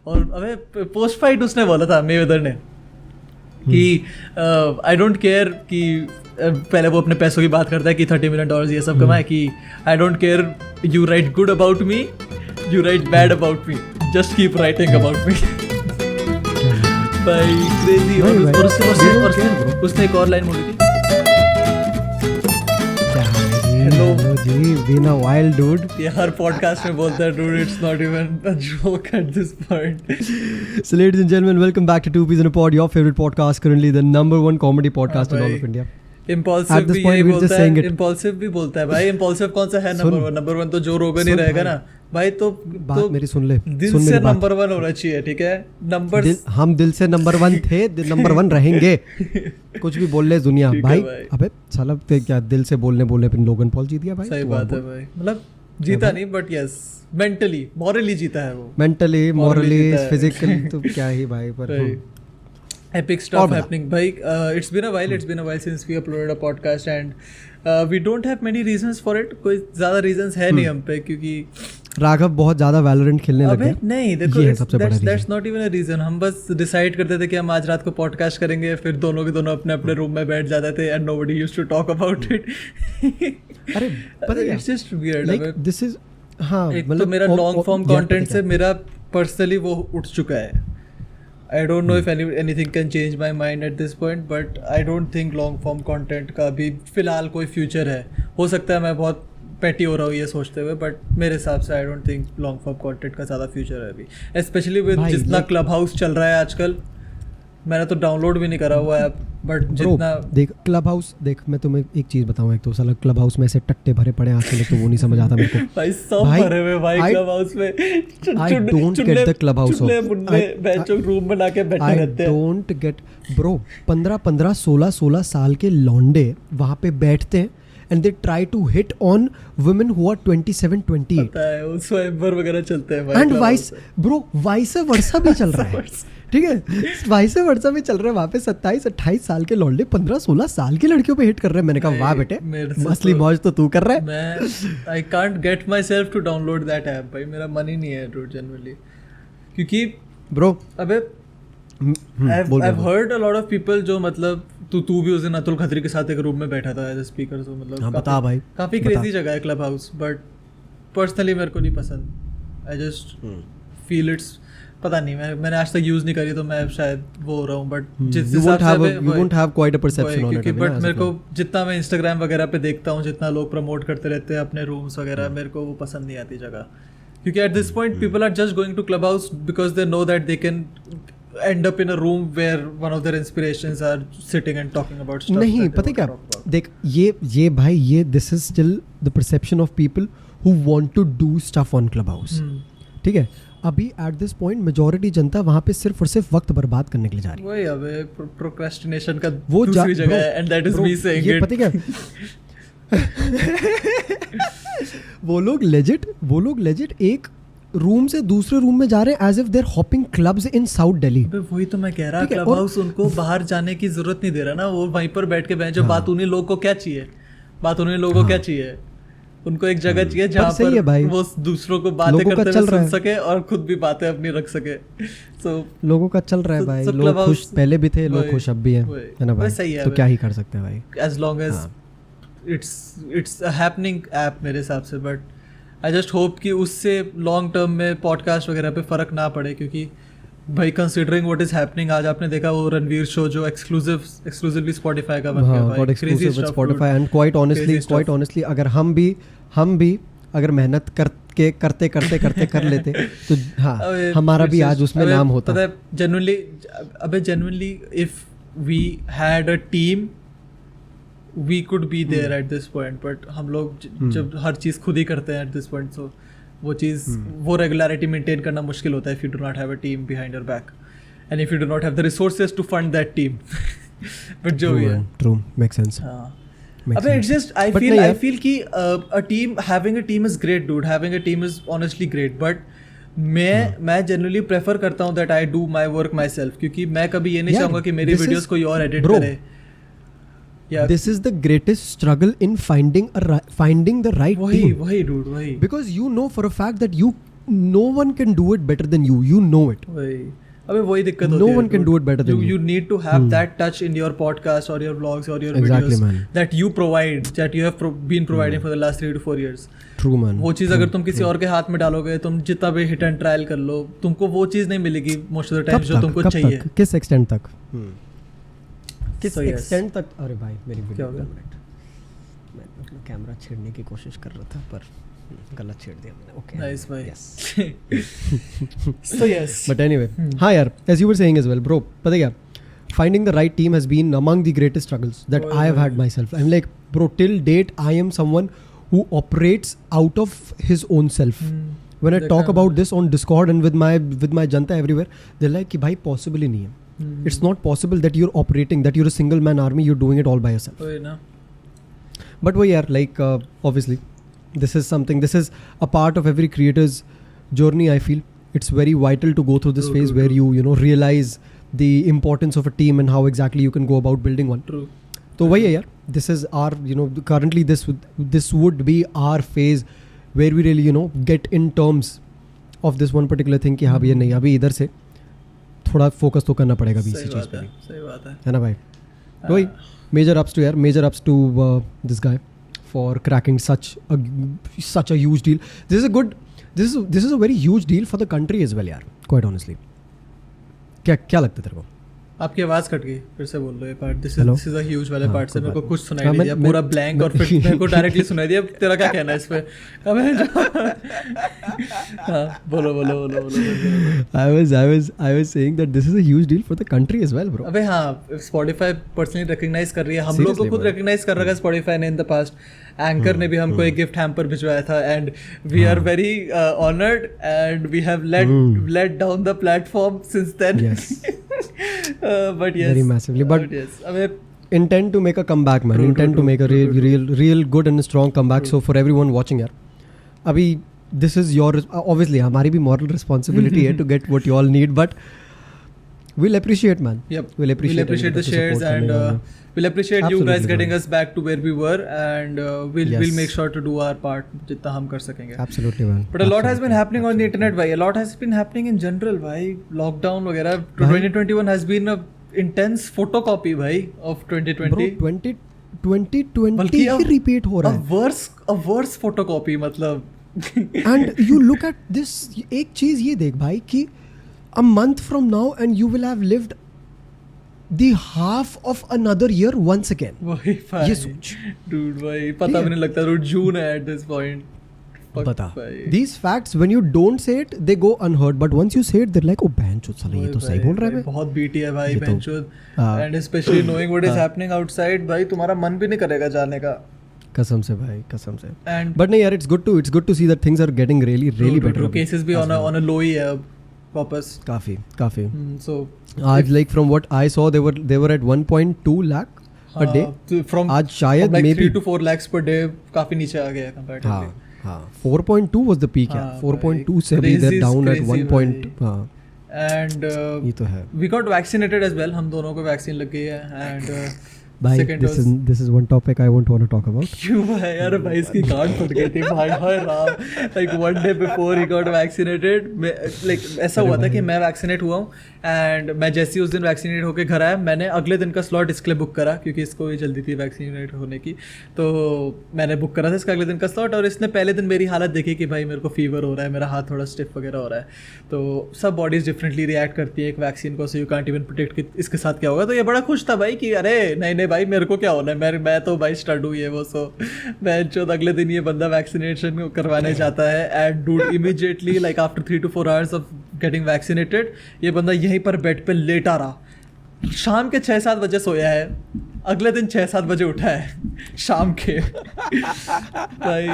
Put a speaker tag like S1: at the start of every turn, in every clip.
S1: और अबे post fight उसने बोला था मेवेदर ने कि आई डोंट केयर कि पहले वो अपने पैसों की बात करता है कि $30 मिलियन ये सब कमाए कि I don't care you write good about me, you write bad about me, just keep writing about me. भाई क्रेजी। और उसने एक और लाइन बोली थी,
S2: hello ji, been a wild dude.
S1: ये हर पॉडकास्ट में बोलता है dude, it's not even a joke at this point.
S2: So ladies and gentlemen, welcome back to Two Peas in a Pod, your favorite podcast, currently the number one comedy podcast in all of India.
S1: Impulsive भी यही बोलता है, Impulsive भी बोलता है भाई। Impulsive कौन सा है नंबर वन? तो जो रोगन ही रहेगा ना भाई। तो
S2: बात मेरी सुन ले,
S1: दिल से नंबर 1 होना चाहिए, ठीक है? नंबर
S2: हम दिल से नंबर 1 थे, नंबर 1 रहेंगे। कुछ भी बोल ले दुनिया भाई। अबे साला क्या दिल से बोलने पे लोगन पॉल जीत गया भाई।
S1: सही बात है भाई, मतलब जीता नहीं बट यस मेंटली मॉरली जीता है वो।
S2: मेंटली मॉरली फिजिकली तो क्या ही भाई। पर
S1: epic stuff happening bhai. It's been a while since we uploaded a podcast and we don't have many reasons for it. कोई ज़्यादा reasons है नहीं हम पे, क्योंकि
S2: राघव बहुत ज़्यादा Valorant खेलने लग गया।
S1: नहीं देखो, that's not even a reason. हम बस decide करते थे कि हम आज रात को podcast करेंगे, फिर दोनों के दोनों अपने अपने रूम में बैठ जाते थे and nobody used to talk about it.
S2: अरे पता है,
S1: it's just weird.
S2: Like this is हाँ,
S1: एक तो मेरा long form content से मेरा personally वो उठ चुका है। I don't know if anything can change my mind at this point, but I don't think long form content का भी फिलहाल कोई future है। हो सकता है मैं बहुत petty हो रहा हूँ ये सोचते हुए, but मेरे हिसाब से I don't think long form content का ज़्यादा future है अभी, especially with जितना Clubhouse चल रहा है आजकल। मैंने तो डाउनलोड भी नहीं करा हुआ है, बट जितना
S2: देख क्लब हाउस, देख मैं तुम्हें एक चीज बताऊं, एक तो साला क्लब हाउस में ऐसे टट्टे भरे पड़े आजकल, तो वो नहीं समझ आता मेरे को
S1: भाई। सब भरे हुए भाई क्लब हाउस में।
S2: I don't get the club house of
S1: बेंचों रूम बना के बैठे रहते हैं।
S2: I don't get bro. 15 16 साल के लौंडे वहां पे बैठते हैं and they try to hit on women who are 27 28।
S1: पता है वो स्वयंवर वगैरह चलते हैं भाई।
S2: and vice versa भी चल रहा है, ठीक है? वाइस वर्सा भी चल रहा है वहाँ पे। 27-28 साल के लौंडे 15-16 साल की लड़कियों पे हिट कर रहे हैं। मैंने कहा वाह बेटे, मसली मौज तो तू कर रहा है।
S1: मैं I can't get myself to download that app भाई। मेरा मन ही नहीं है डूड जनरली, क्योंकि
S2: ब्रो
S1: अबे I've heard a lot of people जो मतलब तू भी उस दिन अतुल खत्री के साथ एक रूम में बैठा था एज अ स्पीकर, तो मतलब
S2: बता भाई,
S1: काफ़ी क्रेजी जगह है क्लब हाउस, बट पर्सनली मेरे को नहीं पसंद। आई जस्ट फील इट्स, पता नहीं, मैंने आज तक यूज़ नहीं करी तो मैं शायद वो हो रहा हूँ, बट जिस हिसाब से you won't have quite a perception on it, but मेरे को जितना मैं इंस्टाग्राम वगैरह पे देखता हूँ, जितना लोग प्रमोट करते रहते हैं अपने रूम्स वगैरह, मेरे को वो पसंद नहीं आती जगह, क्योंकि at this point people are just going to Clubhouse because they know that they can end up in a room where one of their inspirations are sitting and talking about stuff।
S2: नहीं पता क्या, देख ये भाई, ये this is still the perception of people who want to do stuff on Clubhouse, ठीक है? अभी at this point majority जनता वहाँ पे सिर्फ और सिर्फ वक्त बर्बाद करने के लिए जा रही है।
S1: वही अबे procrastination का वो दूसरी जगह है, and that is me saying
S2: ये पता क्या वो लोग legit एक रूम से दूसरे रूम में जा रहे हैं as if they're hopping clubs in south Delhi.
S1: वही तो मैं कह रहा, क्लब हाउस उनको बाहर जाने की जरूरत नहीं दे रहा ना, वो वहीं पर बैठ के बैठ। जो बात उन्हीं लोगों को क्या चाहिए, क्या चाहिए? उनको एक जगह चाहिए जहाँ पर वो दूसरों को बातें करते हुए सुन सके और खुद भी बातें अपनी रख सके। सो लोगों
S2: का चल रहा है भाई, लोग खुश पहले भी थे, लोग खुश अब भी हैं, है ना भाई? सही है, तो क्या ही कर सकते हैं भाई,
S1: as long as it's a happening app मेरे हिसाब से। बट आई जस्ट होप कि उससे लॉन्ग टर्म में पॉडकास्ट वगैरह पे फ़र्क ना पड़े, क्योंकि भाई कंसिडरिंग व्हाट इज हैपनिंग, आज आपने देखा वो रणवीर शो जो एक्सक्लूसिवली स्पॉटिफाई का बन गया भाई, crazy stuff Spotify.
S2: And quite honestly अगर हम भी अगर मेहनत करते कर लेते तो हाँ हमारा भी आज उसमें नाम होता।
S1: पता है genuinely if we had a team we could be there at this point, but हम लोग जब हर चीज़ खुद ही करते हैं at this point, so वो चीज़ वो regularity maintain करना मुश्किल होता है if you do not have a team behind your back and if you do not have the resources to fund that team। but जो भी है
S2: true makes sense।
S1: अबे it's just I feel कि having a team is great dude, having a team is honestly great, but मैं generally prefer करता हूँ that I do my work myself, क्योंकि मैं कभी ये नहीं चाहूँगा कि मेरी वीडियोस कोई और एडिट करे।
S2: Yeah. This is the greatest struggle in finding the right team.
S1: वही dude, वही।
S2: Because you know for a fact that you no one can do it better than you. You know it.
S1: वही अबे वही दिक्कत होती
S2: No
S1: है.
S2: one can do it better than you.
S1: You need to have that touch in your podcast or your vlogs or your
S2: Exactly,
S1: videos
S2: man.
S1: that you provide, that you have been providing for the last 3 to 4 years.
S2: True, man.
S1: वो चीज़ अगर तुम किसी और के हाथ में डालोगे, तुम जितना भी हिट एंड ट्रायल कर लो, तुमको वो चीज़ नहीं मिलेगी मोस्ट ऑफ द टाइम जो तुमको चाहिए.
S2: किस एक्सटेंट तक? किस
S1: So, yes.
S2: एक्सटेंट तक? अरे भाई मेरी
S1: क्या
S2: वीडियो
S1: हो गया?
S2: मैं अपना कैमरा छेड़ने की कोशिश कर रहा था पर गलत छेड़ दिया मैंने. ओके.
S1: Nice भाई.
S2: Yes.
S1: So yes.
S2: But anyway, हाँ यार, as you were saying as well, bro, पता क्या? Finding the right team has been among the greatest struggles that I have had myself. I'm like, bro, till date, I am someone who operates out of his own self. When I talk about this on Discord and with my janta everywhere, they're like कि भाई possible ही नहीं है. It's not possible that you're operating, that you're a single man army, you're doing it all by yourself.
S1: वही ना.
S2: But वो यार, like obviously, this is a part of every creator's journey. I feel it's very vital to go through this phase where you know realize the importance of a team and how exactly you can go about building one.
S1: True.
S2: तो वही है यार, this is our, you know, currently this would be our phase where we really, you know, get in terms of this one particular thing कि हाँ भैया नहीं, अभी इधर से थोड़ा फोकस तो करना पड़ेगा भी इसी चीज़ पे भी.
S1: सही बात है.
S2: है ना भाई? तो वही major ups to यार, major ups to this guy for cracking such a huge deal. This is a very huge deal for the country as well यार, quite honestly. क्या लगता है तेरे को?
S1: आपकी आवाज कट गई, फिर से बोल लो ये part. This is a huge वाले
S2: हाँ,
S1: पार्ट से
S2: कोई
S1: मेरे को
S2: बात
S1: कुछ
S2: नहीं.
S1: सुनाई
S2: हाँ,
S1: नहीं दिया,
S2: मैं-
S1: पूरा ब्लैंक और फिर मेरे को डायरेक्टली सुनाई दिया. तेरा क्या कहना है इस पे? हाँ, बोलो.
S2: I was saying that this is a huge deal for the country as well, bro.
S1: अबे हाँ, Spotify पर्सनली रिकग्नाइज कर रही है. हम लोग को
S2: Seriously,
S1: खुद
S2: man.
S1: रिकग्नाइज कर रखा है Spotify ने इन द पास्ट. एंकर ने भी हमको एक गिफ्ट हैम्पर भिजवाया था and we are very honoured and we have let down the platform since then.
S2: Yes.
S1: But yes.
S2: Very massively. But
S1: yes. अबे
S2: intend to make a comeback, man.
S1: True,
S2: Intend
S1: true,
S2: to make a
S1: true.
S2: real good and strong comeback. So for everyone watching यार, अभी this is your obviously हमारी भी moral responsibility है to get what you all need, but we'll appreciate, man.
S1: Yep.
S2: We'll appreciate
S1: the
S2: everybody to
S1: shares
S2: support
S1: and
S2: करने वाला.
S1: we'll appreciate you
S2: Absolutely,
S1: guys getting
S2: man.
S1: us back to where we were and we'll
S2: Yes.
S1: make sure to do our part जितना हम कर सकेंगे.
S2: Absolutely, man.
S1: But a lot has
S2: Absolutely,
S1: been happening on the
S2: absolutely.
S1: internet, भाई. A lot has been happening in general, भाई. Lockdown वगैरह.
S2: भाई.
S1: 2021 has been a intense photocopy, भाई, of 2020.
S2: Bro, 2020
S1: बल्कि
S2: ही
S1: अब
S2: repeat हो रहा है.
S1: a worse photocopy, मतलब.
S2: And you look at this, एक चीज ये देख भाई कि a month from now and you will have lived the half of another year once again.
S1: वही भाई.
S2: ये सोच.
S1: Dude, भाई, पता भी नहीं लगता. Dude, June है at this point. Fuck,
S2: बता.
S1: भाई.
S2: These facts when you don't say it they go unheard, but once you say it they're like, oh बहनचोद साला ये तो सही बोल रहा है.
S1: बहुत बीटी है भाई
S2: ये तो-
S1: बेंचोद.
S2: हाँ.
S1: And specially knowing what is happening outside, भाई तुम्हारा मन भी नहीं करेगा जाने का.
S2: कसम से भाई, कसम से.
S1: एंड
S2: But नहीं यार, it's good to see that things are getting really better.
S1: Cases भी on a low ही है अब वापस.
S2: काफी.
S1: So
S2: आज like from what I saw they were at 1.2 lakh a day.
S1: from
S2: आज शायद
S1: like
S2: maybe
S1: 3 to 4 lakhs per day काफी नीचे आ गया comparatively.
S2: हाँ 4.2 was the peak यार.
S1: हाँ,
S2: 4.2 से अभी
S1: crazy
S2: they're down at
S1: crazy
S2: 1 point.
S1: भाई.
S2: हाँ
S1: And
S2: ये तो है
S1: we got vaccinated as well. हम दोनों को वैक्सीन लग गई है and
S2: भाई.
S1: second
S2: This is one topic I won't want to talk about.
S1: क्यों भाई यार, भाई इसकी गांड फट गई थी भाई. हाय Ram. Like one day before he got vaccinated. Like ऐसा हुआ था कि मैं वैक्सीनेट हुआ हूँ एंड मैं जैसे ही उस दिन वैक्सीनेट होकर घर आया, मैंने अगले दिन का स्लॉट इसके लिए बुक करा क्योंकि इसको भी जल्दी थी वैक्सीनेट होने की. तो मैंने बुक करा था इसका अगले दिन का स्लॉट और इसने पहले दिन मेरी हालत देखी कि भाई मेरे को फीवर हो रहा है, मेरा हाथ थोड़ा स्टिफ वगैरह हो रहा है. तो सब बॉडीज़ डिफरेंटली रिएक्ट करती है एक वैक्सीन को. So you can't even protect कि इसके साथ क्या होगा. तो ये बड़ा खुश था भाई कि अरे नहीं भाई मेरे को क्या होना है, मैं तो भाई स्टड हूँ ये वो. सो मैं जो अगले दिन ये बंदा वैक्सीनेशन करवाने जाता है and dude immediately like after 3 to 4 hours of getting vaccinated ये बंदा यहीं पर बेड पे लेटा रहा. शाम के 6-7 बजे सोया है, अगले दिन 6-7 बजे उठा है शाम के. भाई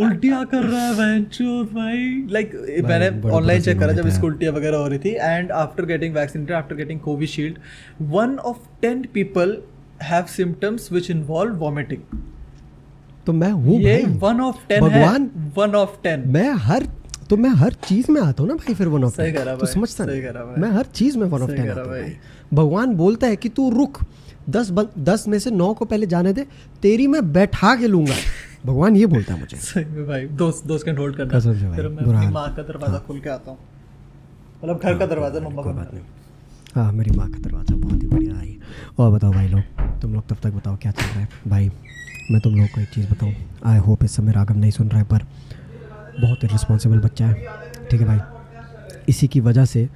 S1: उल्टियाँ कर रहा है बहनचोद भाई. लाइक मैंने ऑनलाइन चेक करा जब इसको उल्टियाँ वगैरह हो रही थी and after getting vaccinated, after getting Covishield, 1 of 10 people have symptoms which involve vomiting.
S2: तो मैं हूँ
S1: ये
S2: भाई.
S1: 1 of 10
S2: भगवान.
S1: है. 1 of 10.
S2: मैं हर तो मैं हर चीज में आता हूँ ना भाई, फिर 1 ऑफ
S1: सही कह रहा
S2: तो
S1: भाई,
S2: समझता
S1: सही
S2: नहीं,
S1: कह रहा भाई।
S2: मैं हर चीज में 1 ऑफ
S1: सही
S2: 10
S1: कह
S2: आता
S1: रहा
S2: हूँ
S1: भाई।
S2: भाई। भगवान बोलता है कि तू रुक, 10 में से 9 को पहले जाने दे, तेरी मैं बैठा के लूंगा। भगवान ये बोलता है मुझे।
S1: सही में भाई, दोस्त कैन होल्ड करना।
S2: कसम से भाई,
S1: फिर मैं
S2: बुरा
S1: अपनी
S2: हाल।
S1: माँ का दरवाजा खोल के आता हूँ, मतलब घर का दरवाजा मम्मा
S2: कोई
S1: का
S2: बात नहीं। हाँ, मेरी माँ का दरवाज़ा बहुत ही बढ़िया आई। और बताओ भाई लोग, तुम लोग तब तक बताओ क्या चल रहा है भाई। मैं तुम लोग को एक चीज़ बताऊँ, आई होप इस समय राघव नहीं सुन रहा है, पर बहुत इररिस्पॉन्सिबल बच्चा है, ठीक है भाई। इसी की वजह से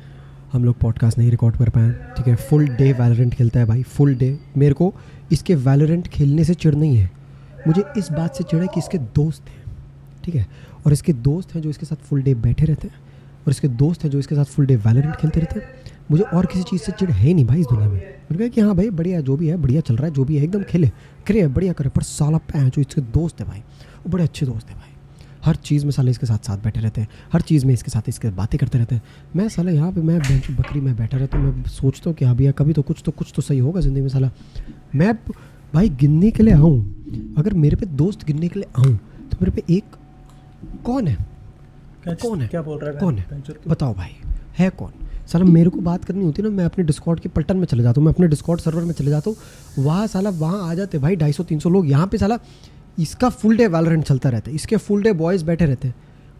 S2: हम लोग पॉडकास्ट नहीं रिकॉर्ड कर पाए, ठीक है। फुल डे वैलोरेंट खेलता है भाई, फुल डे। मेरे को इसके वैलोरेंट खेलने से चिढ़ नहीं है, मुझे इस बात से चिढ़ है कि इसके दोस्त हैं, ठीक है। और इसके दोस्त हैं जो इसके साथ फुल डे बैठे रहते हैं, और इसके दोस्त हैं जो इसके साथ फुल डे वैलोरेंट खेलते रहते हैं। मुझे और किसी चीज़ से चिढ़ है नहीं भाई इस दुनिया में। मैंने कहा कि हाँ भाई बढ़िया, जो भी है बढ़िया चल रहा है, जो भी है एकदम खेले करे बढ़िया करे, पर साला पैं जो इसके दोस्त है भाई, वो बड़े अच्छे दोस्त है भाई। हर चीज़ में साले इसके साथ बैठे रहते हैं, हर चीज़ में इसके साथ इसके बातें करते रहते हैं। मैं साला यहाँ पे मैं बेंच बकरी में बैठा रहता हूँ, मैं सोचता हूँ कि हाँ भैया कभी तो कुछ तो सही होगा ज़िंदगी में। साला मैं भाई गिनने के लिए आऊँ, अगर मेरे पे दोस्त गिनने के लिए आऊँ तो मेरे पे एक कौन है, कौन है,
S1: क्या बोल रहा है,
S2: कौन है बताओ भाई, है कौन? साला मेरे को बात करनी होती है ना, मैं अपने डिस्कॉर्ड के पलटन में चले जाता हूँ, मैं अपने डिस्कॉर्ड सर्वर में चले जाता हूँ, वहाँ साला वहाँ आ जाते भाई 250-300 लोग। यहाँ पे साला इसका फुल डे वैलोरेंट चलता रहता है, इसके फुल डे बॉयज़ बैठे रहते हैं।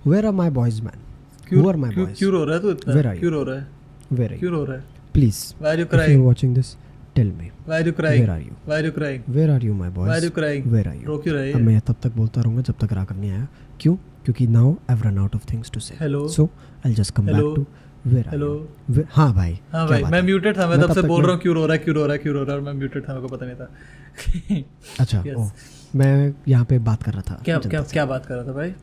S2: Where are my boys man, who are my boys?
S1: क्यों रो रहा है तू इतना?
S2: Where are you?
S1: क्यों रो रहा है?
S2: वेयर
S1: क्यों रो रहा है?
S2: Please
S1: Why are you
S2: if you
S1: crying?
S2: Are watching this tell me,
S1: Why are you crying?
S2: Where are you?
S1: Why are you crying?
S2: Where are you my boys?
S1: Why are you crying?
S2: Where are you?
S1: रो क्यों रही
S2: अब
S1: है?
S2: मैं तब तक बोलता रहूँगा जब तक राघव नहीं आया। क्यों? क्योंकि now I have run out of things to say.
S1: Hello?
S2: So I just come back
S1: Hello?
S2: To where are
S1: Hello?
S2: You. हाँ भाई,
S1: हाँ
S2: क्या
S1: भाई,
S2: बात
S1: मैं
S2: है?
S1: म्यूटेड था, मैं
S2: मैं
S1: तब से
S2: तब
S1: बोल
S2: तक
S1: रहा हूँ क्यों रो रहा है, क्यों रो रहा है, क्यों रो रहा है, और मैं म्यूटेड था, मेरे को पता नहीं था।
S2: अच्छा
S1: Yes.
S2: ओह, मैं यहाँ पे बात कर रहा था
S1: क्या
S2: जनता
S1: क्या
S2: से।
S1: क्या बात कर रहा था भाई?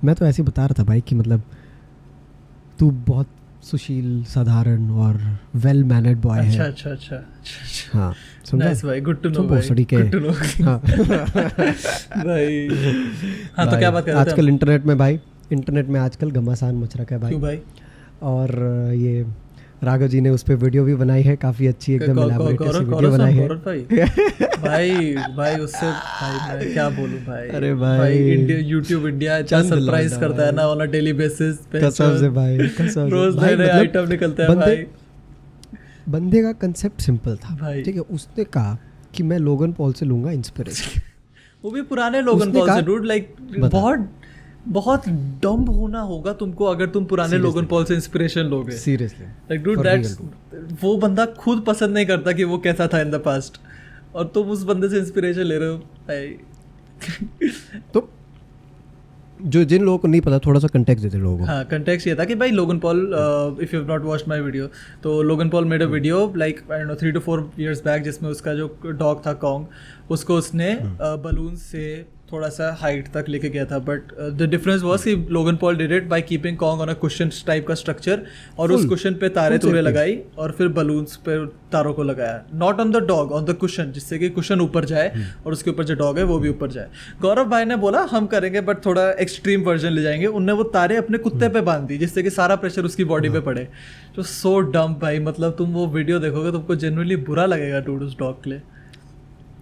S2: मैं तो ऐसे ही बता रहा था भाई कि मतलब तू बहुत सुशील, साधारण और वेल मैनर्ड बॉय
S1: अच्छा
S2: है।
S1: अच्छा अच्छा अच्छा।
S2: हाँ समझा?
S1: नाइस भाई, गुड टू नो
S2: तो
S1: भाई,
S2: भोसड़ी के
S1: गुड टू नो
S2: हाँ
S1: भाई। हाँ तो
S2: भाई,
S1: क्या बात कर रहे थे?
S2: आजकल इंटरनेट में भाई, इंटरनेट में आजकल घमासान मच रखा है भाई।
S1: क्यों भाई?
S2: और ये राघव जी ने उस पर वीडियो भी बनाई है, काफ़ी अच्छी एकदम elaborative सी वीडियो बनाई है।
S1: गौरव भाई भाई उससे भाई मैं क्या बोलूं भाई।
S2: अरे भाई,
S1: इंडिया, यूट्यूब इंडिया इतना
S2: चंद
S1: सरप्राइज
S2: लौंडा
S1: करता है ना ऑन अ डेली बेसिस।
S2: कसम से भाई, कसम से
S1: रोज
S2: भाई,
S1: नए नए
S2: मतलब
S1: आइटम निकलते हैं भाई।
S2: बंदे का कंसेप्ट सिंपल था
S1: भाई।
S2: ठीक है। उसने कहा कि मैं लोगन पॉल से लूंगा इंस्पिरेशन।
S1: वो भी पुराने लोगन
S2: उसने
S1: पॉल से
S2: कहा-
S1: डूड, लाइक
S2: बता।
S1: बहुत डम्ब होना होगा तुमको अगर तुम पुराने
S2: Seriously.
S1: लोगन पॉल से इंस्पिरेशन लोगे।
S2: सीरियसली
S1: लाइक डूड दैट्स, वो बंदा खुद पसंद नहीं करता कि वो कैसा था इन द पास्ट, और तुम उस बंदे से इंस्पिरेशन ले रहे हो भाई।
S2: तो जो जिन लोगों को नहीं पता, थोड़ा सा कंटेक्स्ट देते लोगों को।
S1: हाँ, कंटेक्स्ट ये था कि भाई Logan Paul, if you have not watched my video, तो Logan Paul made a video like I don't know 3 to 4 years back, जिसमें उसका जो डॉग था कॉन्ग, उसको उसने बलून से थोड़ा सा हाइट तक लेके गया था। बट द डिफरेंस वाज कि Logan Paul did it by keeping Kong on a cushion type का स्ट्रक्चर, और उस
S2: Full.
S1: कुशन पे तारे
S2: Full
S1: तूरे
S2: safety.
S1: लगाई और फिर बलून्स पे तारों को लगाया, not on the dog, on the cushion, जिससे कि कुशन ऊपर जाए और उसके ऊपर जो डॉग है वो भी ऊपर जाए। गौरव भाई ने बोला हम करेंगे बट थोड़ा एक्सट्रीम वर्जन ले जाएंगे। उनने वो तारे अपने कुत्ते पे बांध दी जिससे कि सारा प्रेशर उसकी बॉडी पे पड़े। तो सो डम्प भाई, मतलब तुम वो वीडियो देखोगे तुमको जेन्युइनली बुरा लगेगा डूड उस डॉग के लिए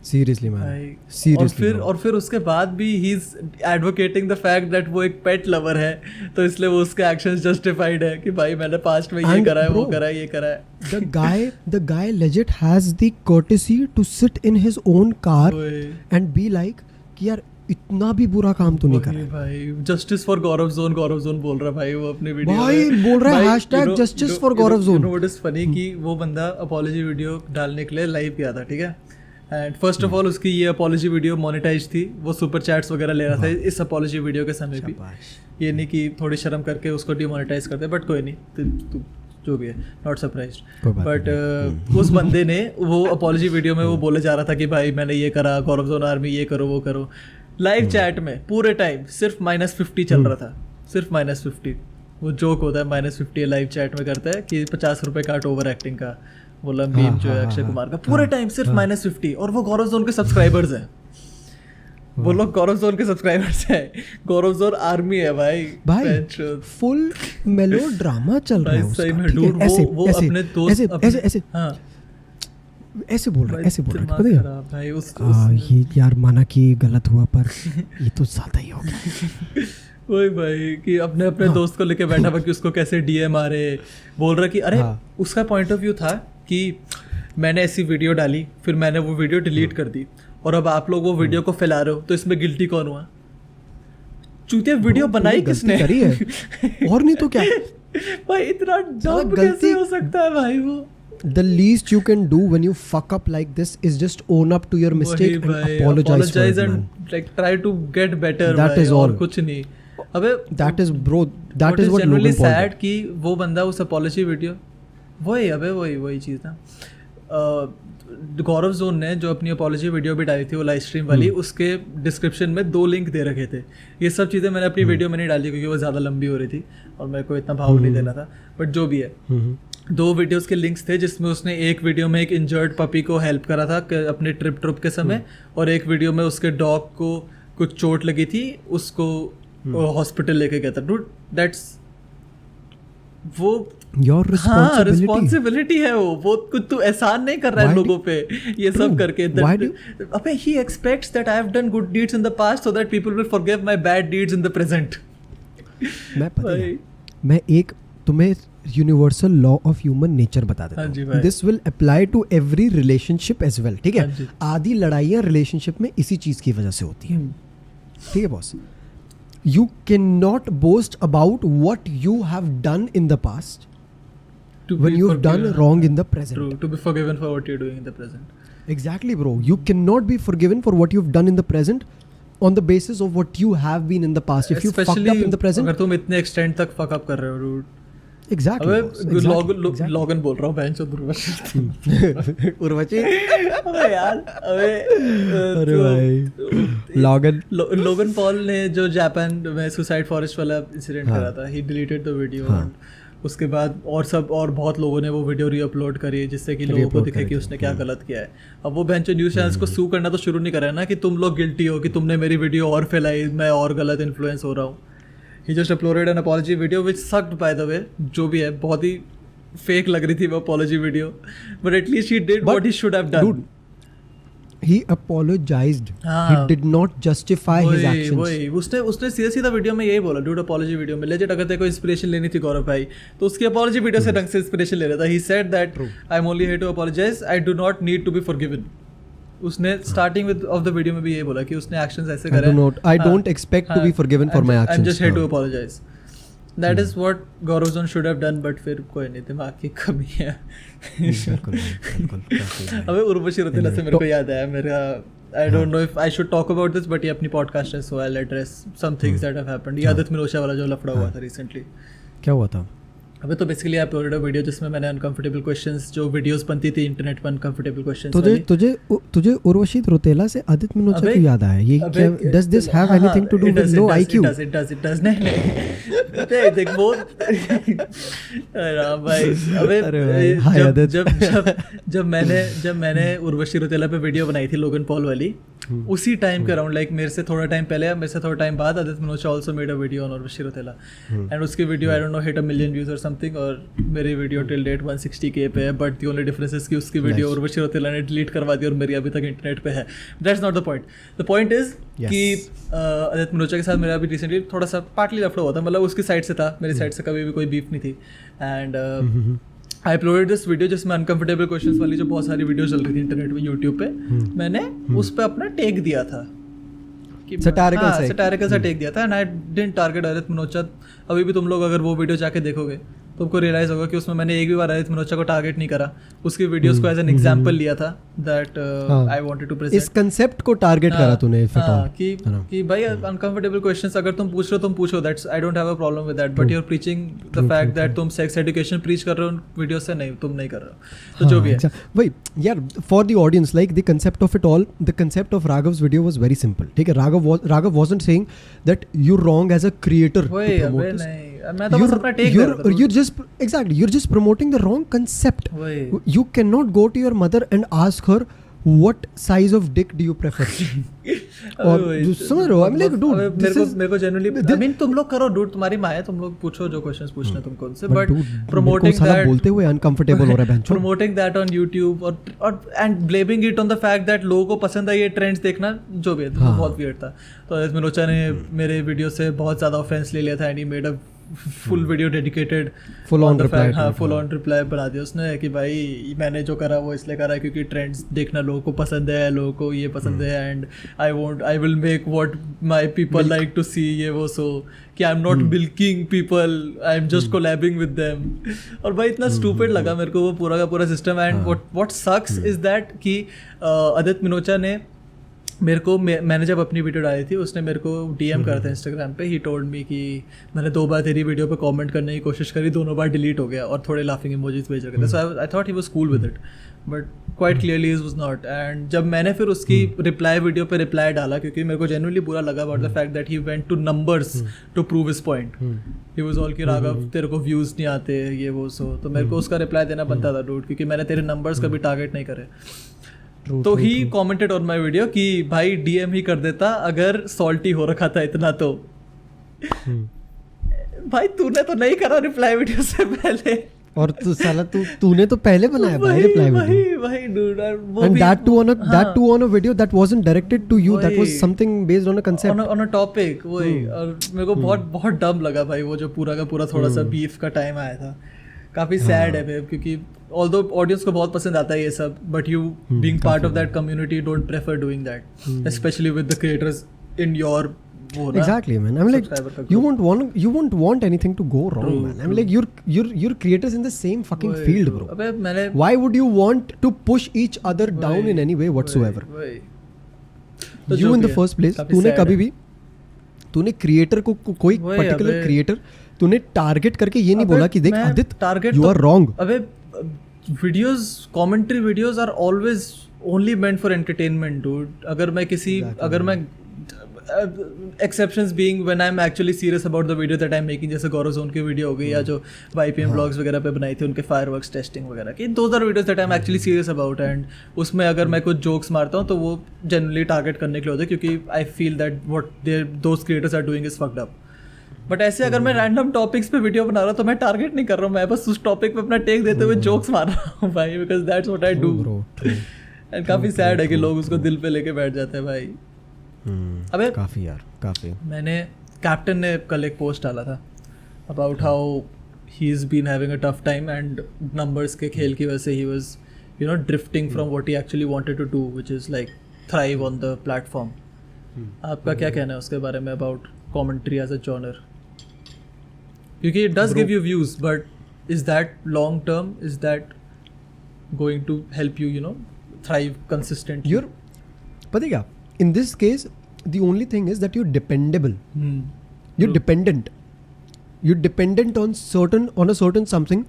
S2: सीरियसली मैन,
S1: भाई।
S2: सीरियसली।
S1: और फिर उसके बाद भी he is advocating the fact that वो एक पेट लवर है, तो इसलिए वो उसके एक्शंस जस्टिफाइड है कि भाई मैंने पास्ट में ये
S2: And
S1: करा है, वो
S2: bro,
S1: करा है, ये करा है।
S2: the guy legit has the courtesy to sit in his own car
S1: ओए,
S2: and be like कि यार इतना भी बुरा काम तो नहीं कर
S1: वही
S2: रहा
S1: भाई, जस्टिस फॉर गौरव जोन बोल रहा है भाई वो अपनी वीडियो
S2: भाई,
S1: में।
S2: बोल रहा है
S1: भाई,
S2: hashtag
S1: you know-
S2: justice
S1: you know-
S2: for
S1: you know-
S2: Gaurav zone.
S1: you know what is funny कि वो बंदा अपॉलॉजी वीडियो डालने के लिए लाइव गया था, ठीक है। एंड फर्स्ट ऑफ ऑल उसकी ये अपॉलॉजी वीडियो मोनेटाइज थी, वो सुपर चैट्स वगैरह ले रहा था इस अपॉलॉजी वीडियो के समय भी। ये नहीं कि थोड़ी शर्म करके उसको डिमोनेटाइज करते, बट कोई नहीं, तू जो भी है, नॉट सरप्राइज्ड।
S2: कोई बात
S1: बट उस बंदे ने वो अपॉलॉजी वीडियो में वो बोले जा रहा था कि भाई मैंने ये करा, गौरव जोन आर्मी ये करो वो करो। लाइव चैट में पूरे टाइम सिर्फ -50 चल रहा था, सिर्फ -50। वो जोक होता है -50 लाइव चैट में करता है कि 50 रुपये काट ओवर एक्टिंग का, बोला मीम जो है अक्षय कुमार का, पूरे टाइम सिर्फ -50। और वो गौरव जोन के सब्सक्राइबर्स हैं, वो लोग गौरव जोन के सब्सक्राइबर्स हैं। गौरव जोन आर्मी है भाई।
S2: भाई फुल मेलो ड्रामा चल रहा है
S1: भाई सही
S2: उसका,
S1: में
S2: ठीक है?
S1: dude,
S2: ऐसे
S1: वो
S2: ऐसे
S1: अपने दोस्त
S2: ऐसे
S1: अपने-
S2: ऐसे ऐसे
S1: हाँ
S2: ऐसे बोल रहा है, ऐसे बोल रहा है,
S1: दिमाग
S2: पता है?
S1: खराब भाई उस
S2: ये यार माना कि गलत हुआ, पर ये तो ज्यादा ही हो गया।
S1: वही भाई कि अपने अपने दोस्त को लेके बैठा हुआ कि उसको कैसे डीएम आ रहे, बोल रहा कि अरे उसका पॉइंट ऑफ व्यू था कि मैंने ऐसी वीडियो डाली, फिर मैंने वो वीडियो डिलीट कर दी, और अब आप लोग वो वीडियो को फैला रहे हो, तो इसमें गिल्टी कौन हुआ? चूतिया वीडियो बनाई किसने?
S2: करी है और नहीं तो क्या
S1: भाई इतना डम कैसे हो सकता है भाई? वो
S2: the least you can do when you fuck up like this is just own up to your mistake and apologize for it,
S1: and
S2: man.
S1: like try to get better.
S2: That is all.
S1: और कुछ नहीं. अबे
S2: that is bro, that is what
S1: genuinely
S2: Logan Paul
S1: sad कि वो बंदा उस apology video वही चीज़ ना, गौरव जोन ने जो अपनी अपॉलॉजी वीडियो भी डाली थी वो लाइव स्ट्रीम वाली, उसके डिस्क्रिप्शन में 2 लिंक दे रखे थे. ये सब चीज़ें मैंने अपनी वीडियो में नहीं डाली क्योंकि वो ज़्यादा लंबी हो रही थी और मेरे को इतना भाव नहीं देना था, बट जो भी है 2 वीडियोस के लिंक्स थे जिसमें उसने एक वीडियो में एक इंजर्ड पपी को हेल्प करा था अपने ट्रिप के समय, और एक वीडियो में उसके डॉग को कुछ चोट लगी थी, उसको हॉस्पिटल लेके गया था. डूड दैट्स वो
S2: योर
S1: रिस्पॉन्सिबिलिटी है. वो कुछ तू एहसान नहीं कर रहा है लोगों पे ये सब करके. अबे he expects that I have done good deeds in the past so that people will forgive my bad deeds in the present.
S2: मैं एक तुम्हें universal law of human nature बता देता हूँ. This will apply to every relationship as well. ठीक है, आधी लड़ाइयाँ रिलेशनशिप में इसी चीज की वजह से होती है. ठीक है boss, you can not boast about what you have done in the past when you've done wrong in the present.
S1: To be forgiven for what you're doing in the present.
S2: Exactly bro, you cannot be forgiven for what you've done in the present on the basis of what you have been in the past. If you fucked up in the present,
S1: अगर तुम इतने extent तक fuck up कर रहे हो dude.
S2: Exactly.
S1: अबे logon बोल रहा हूँ बहन चोद
S2: उर्वशी.
S1: अबे यार
S2: अरे भाई
S1: लोगन पॉल ने जो जापान में सुसाइड फॉरेस्ट वाला इंसिडेंट करा था, he deleted the video. उसके बाद और बहुत लोगों ने वो वीडियो रीअपलोड करी है जिससे कि लोगों को दिखे कि उसने क्या गलत किया है. अब वो बेंचो न्यूज़ चैनल्स को सू करना तो शुरू नहीं करा है ना कि तुम लोग गिल्टी हो कि तुमने मेरी वीडियो और फैलाई, मैं और गलत इन्फ्लुएंस हो रहा हूँ. He just uploaded an apology video which sucked by the way. जो भी है बहुत ही फेक लग रही थी वो apology video, but at least he did what he should have done.
S2: He apologized. He did not justify his actions.
S1: उसने सीधा वीडियो में यही बोला, डूड अपॉलॉजी वीडियो में लेजिट अगर तेरे को इंस्पिरेशन लेनी थी गौरव भाई तो उसकी अपॉलॉजी वीडियो से ढंग से इंस्पिरेशन ले रहा था. He said that I am only here to apologize. I do not need to be forgiven. उसने स्टार्टिंग ऑफ द वीडियो में भी यही बोला कि उसने एक्शंस ऐसे करे.
S2: I don't expect to be forgiven for my actions.
S1: I'm just here to apologize. That is what Gaurav Zone should have done, but फिर कोई नहीं, दिमाग की कमी है. अबे उर्वशी रौतेला से मेरे को याद आया मेरा, I don't know if I should talk about this, but ये अपनी podcast है, so I'll address some things that have happened. ये आदित्य मिनोशा वाला जो लफड़ा हुआ था recently.
S2: क्या हुआ था?
S1: अबे तो basically I uploaded a video जिसमें मैंने अनकंफर्टेबल क्वेश्चंस, जो वीडियोस बनती थी इंटरनेट पर अनकंफर्टेबल क्वेश्चंस. तुझे उर्वशी रौतेला से आदित्य मिनोशा को याद आया? ये क्या, does this have anything to do with low IQ? It does नहीं देख वो राम भाई. अबे जब मैंने उर्वशी रौतेला पे वीडियो बनाई थी लोगन पॉल वाली, उसी टाइम के अराउंड लाइक मेरे से थोड़ा टाइम पहले, मेरे से थोड़ा टाइम बाद Aditya Minocha also made a video on Urvashi Rautela, and उसकी video I don't know hit 1 million views और समथिंग, और मेरी वीडियो टिल डेट 160K पे है. But the only difference is कि उसकी वीडियो उर्वशी रौतेला ने डिलीट करवा दी और मेरी अभी तक इंटरनेट पे है. That's not the point. The point is कि आदित्य मिनोशा के साथ मेरा अभी रिसेंटली थोड़ा सा पार्टली लफड़ा हुआ था. मतलब उसकी साइड से था, मेरी साइड से कभी भी कोई बीफ नहीं थी. And I uploaded this video जिसमें अनकंफर्टेबल क्वेश्चंस वाली जो बहुत सारी वीडियो चल रही थी इंटरनेट पे, यूट्यूब पे. मैंने उस पे अपना टेक दिया था, सटारिकल सा टेक दिया था. And I didn't target Aditya Minocha. अभी भी तुम लोग अगर वो वीडियो जाके देखोगे तो आपको रियलाइज होगा कि उसमें मैंने एक भी बार आदित्य मिनोशा को टारगेट नहीं करा. उसकी वीडियोस को एज एन एग्जांपल लिया था that I wanted to present.
S2: इस कांसेप्ट को टारगेट करा तूने
S1: कि भाई अनकंफर्टेबल क्वेश्चंस अगर तुम पूछ रहे हो तुम पूछो, that's I don't have a problem with that. But you are preaching the fact that तुम सेक्स एजुकेशन प्रीच कर रहे हो वीडियो से, नहीं तुम नहीं कर रहे हो. तो जो भी है
S2: भाई यार, for the audience, like the concept of it all, the concept of Raghav's video was very simple. ठीक है, Raghav wasn't saying that you wrong as a creator.
S1: मैं तो बस अपना टेक कर रहा था.
S2: You're just promoting the wrong concept. You cannot go to your mother and ask her what size of dick do you prefer. और समझ रहे हो, आई एम लाइक डूड
S1: मेरे को जनरली आई मीन तुम लोग करो डूड, तुम्हारी माँ है, तुम लोग पूछो जो क्वेश्चंस पूछना तुमको उनसे, बट प्रमोटिंग दैट
S2: बोलते हुए अनकंफर्टेबल हो रहा है बेंचो,
S1: प्रमोटिंग दैट ऑन YouTube और and blaming it on the fact that लोगों को पसंद है ये ट्रेंड्स देखना, जो भी है बहुत वियर्ड था। तो अदित मिनोचा ने मेरे वीडियो से बहुत ज़्यादा ऑफेंस ले लिया था and he made a full video dedicated,
S2: full on reply,
S1: हाँ फुल ऑन रिप्लाई बना दिया उसने कि भाई मैंने जो करा वो इसलिए करा क्योंकि ट्रेंड्स देखना लोगों को पसंद है, लोगों को ये पसंद है and I will make what my people like to see, ये वो, सो कि I am not milking people, I am just collabing with them. और भाई इतना स्टूपिड लगा मेरे को वो पूरा का पूरा system. And what sucks is that कि अदित मिनोचा ने मेरे को, मैंने जब अपनी वीडियो डाली थी उसने मेरे को DM करा था इंस्टाग्राम पे, ही टोल्ड मी कि मैंने 2 बार तेरी वीडियो पे कमेंट करने की कोशिश करी, दोनों बार डिलीट हो गया और थोड़े लाफिंग इमोजीज भेज रखे थे। So I thought he was cool with it, but quite clearly he was not. And जब मैंने फिर उसकी रिप्लाई वीडियो पे रिप्लाई डाला, क्योंकि मेरे को जेन्युइनली बुरा लगा about the fact that he went to numbers to prove his point, he was all कि राघव तेरे को व्यूज नहीं आते ये वो, सो तो मेरे को उसका रिप्लाई देना बनता था डूड, क्योंकि मैंने तेरे नंबर्स कभी टारगेट नहीं करे। तो ही कमेंटेड ऑन माय वीडियो कि भाई DM ही कर देता अगर सॉल्टी हो रखा था इतना तो। भाई तूने तो नहीं करा रिप्लाई वीडियो से पहले,
S2: और तू साला तूने तो पहले बनाया भाई रिप्लाई वीडियो,
S1: वही dude,
S2: and that too on a video that wasn't directed to you, that was something based on a concept,
S1: on a topic, वही। और मेरे को बहुत डम लगा भाई वो जो पूरा का पूरा थोड़ा सा बीफ का टाइम आया था, काफी सैड है क्योंकि although ऑडियंस को बहुत पसंद आता है ये सब, but you being part of that community don't prefer doing that, specially with the creators in your
S2: exactly man, I'm like you won't want anything to go wrong, man. I'm like you're creators in the same fucking field, bro.
S1: अबे मैंने
S2: why would you want to push each other down in any way whatsoever? You in the first place, तूने कभी भी तूने creator को कोई particular creator तूने target करके ये नहीं बोला कि देख आदित you are wrong.
S1: अबे videos, commentary videos are always only meant for entertainment dude. अगर मैं किसी अगर मैं exceptions being when I'm actually serious about the video that I'm making, जैसे गौरव जोन की वीडियो हो गई या जो YPM ब्लॉग्स वगैरह पे बनाई थी उनके फायरवर्क्स टेस्टिंग वगैरह की, those are videos that I'm actually serious about, and उसमें अगर मैं कुछ जोक्स मारता हूँ तो वो जनरली टारगेट करने के लिए होता है, क्योंकि I feel that what those creators are doing is fucked up. But ऐसे अगर मैं रैंडम टॉपिक्स पे वीडियो बना रहा हूँ तो मैं टारगेट नहीं कर रहा हूँ, मैं बस उस टॉपिक पे अपना टेक देते हुए जोक्स मार रहा हूँ भाई, because that's what I do. And काफ़ी सैड है कि लोग उसको दिल पे लेके बैठ जाते हैं भाई। अबे काफ़ी मैंने कैप्टन ने कल एक पोस्ट डाला था about how he is been having a tough time and numbers के खेल की वजह से he was you know drifting from what he actually wanted to do, which is like thrive on the platform. आपका क्या कहना है उसके बारे में about commentary as a genre? क्योंकि it does give you views, but is that long term, is that going to help you, you know, thrive consistently?
S2: पता क्या, in this case the only thing is that you're dependable. You're dependent. You're dependent on a certain something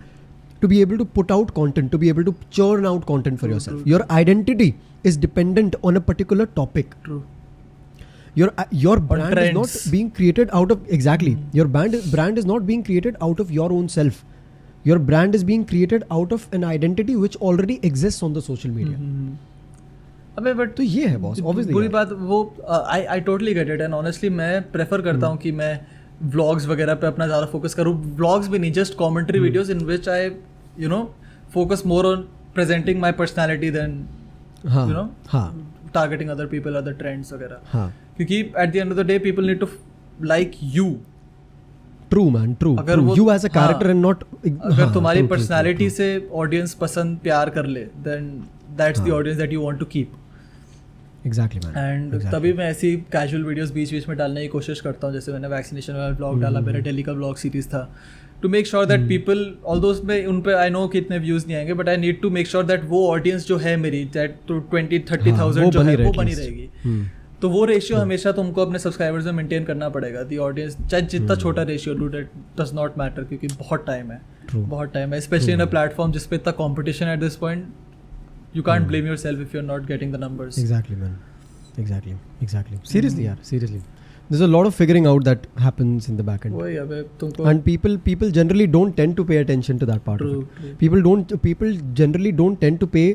S2: to be able to put out content, to be able to churn out content for yourself. Your identity is dependent on a particular topic.
S1: True.
S2: Your brand is not being created out of your brand is not being created out of your own self. Your brand is being created out of an identity which already exists on the social media.
S1: अबे but
S2: तो ये है boss, obviously
S1: पूरी बात वो I totally get it. And honestly मैं prefer करता हूँ कि मैं व्लॉग्स वगैरह पे अपना ज़्यादा फोकस करूँ, व्लॉग्स भी नहीं, just commentary videos in which I you know focus more on presenting my personality than you know targeting other people, other trends वगैरह, क्योंकि at the end of the day people need to like you.
S2: True man, true.
S1: अगर
S2: you as a character and not,
S1: अगर तुम्हारी personality से audience पसंद प्यार कर ले, then that's the audience that you want to keep.
S2: Exactly man.
S1: And तभी मैं ऐसी कैजुअल वीडियोस बीच बीच में डालने की कोशिश करता हूँ, जैसे मैंने वैक्सीनेशन वाला ब्लॉग डाला, मेरा दिल्ली का ब्लॉग सीरीज था, to make sure that people although उसमें उन पे आई नो कि इतने व्यूज नहीं आएंगे, but I need to make sure that वो ऑडियंस जो है मेरी, दैट 20-30,000 जो है वो बनी रहेगी। तो वो रेशियो हमेशा तुमको अपने सब्सक्राइबर्स में मेंटेन करना पड़ेगा। दी ऑडियंस चाहे जितना छोटा ratio do, that does not matter, क्योंकि बहुत टाइम है, बहुत टाइम है, स्पेशली इन अ प्लेटफॉर्म जिस पे इतना competition at this point, you can't blame yourself if you're not getting the numbers.
S2: Exactly man, exactly. Seriously yaar, seriously, there's a lot of figuring out that happens in the back end.
S1: वही अबे तुमको,
S2: and people generally don't tend to pay attention to that part of it. People generally don't tend to pay